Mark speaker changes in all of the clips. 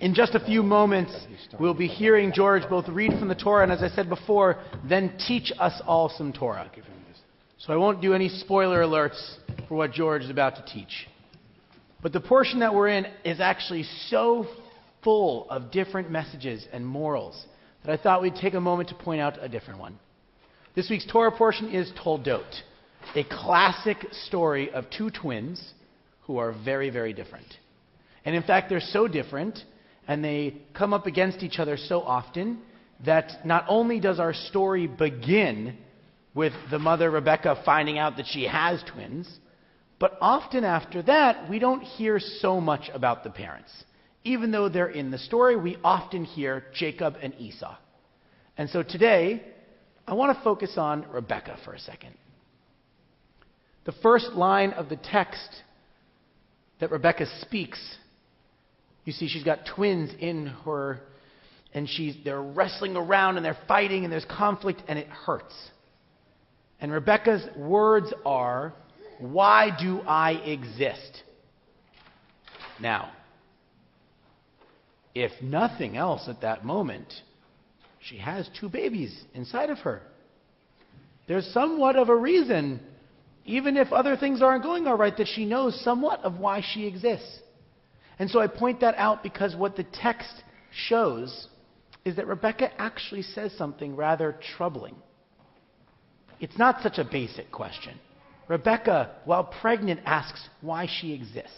Speaker 1: In just a few moments, we'll be hearing George both read from the Torah and, as I said before, then teach us all some Torah. So I won't do any spoiler alerts for what George is about to teach. But the portion that we're in is actually so full of different messages and morals that I thought we'd take a moment to point out a different one. This week's Torah portion is Toldot, a classic story of two twins who are very, very different. And in fact, they're so different and they come up against each other so often that not only does our story begin with the mother Rebecca finding out that she has twins, but often after that, we don't hear so much about the parents. Even though they're in the story, we often hear Jacob and Esau. And so today, I want to focus on Rebecca for a second. The first line of the text that Rebecca speaks, you see she's got twins in her, and they're wrestling around and they're fighting and there's conflict and it hurts. And Rebecca's words are, "Why do I exist?" Now, if nothing else at that moment, she has two babies inside of her. There's somewhat of a reason, even if other things aren't going all right, that she knows somewhat of why she exists. And so I point that out because what the text shows is that Rebecca actually says something rather troubling. It's not such a basic question. Rebecca, while pregnant, asks why she exists.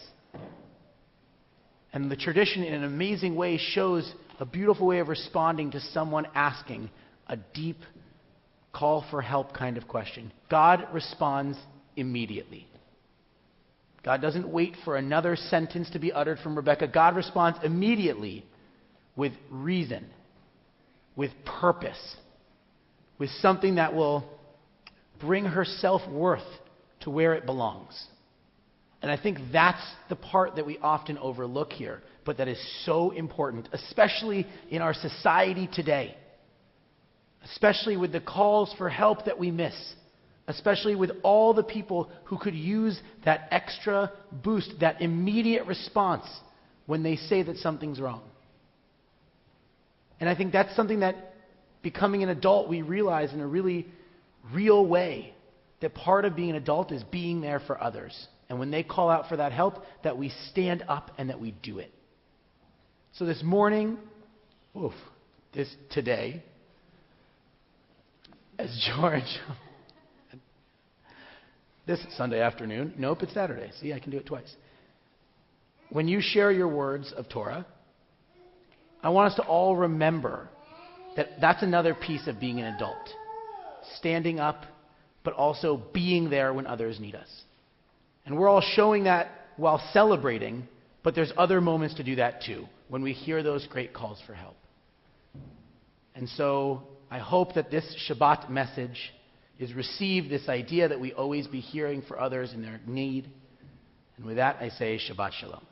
Speaker 1: And the tradition, in an amazing way, shows a beautiful way of responding to someone asking a deep call for help kind of question. God responds immediately. God doesn't wait for another sentence to be uttered from Rebecca. God responds immediately with reason, with purpose, with something that will bring her self-worth to where it belongs. And I think that's the part that we often overlook here, but that is so important, especially in our society today, especially with the calls for help that we miss, especially with all the people who could use that extra boost, that immediate response when they say that something's wrong. And I think that's something that, becoming an adult, we realize in a really real way, that part of being an adult is being there for others. And when they call out for that help, that we stand up and that we do it. So this morning, today, as George, this Sunday afternoon, nope, it's Saturday. See, I can do it twice. When you share your words of Torah, I want us to all remember that that's another piece of being an adult. Standing up, but also being there when others need us. And we're all showing that while celebrating, but there's other moments to do that too, when we hear those great calls for help. And so I hope that this Shabbat message is received, this idea that we always be hearing for others in their need. And with that, I say Shabbat Shalom.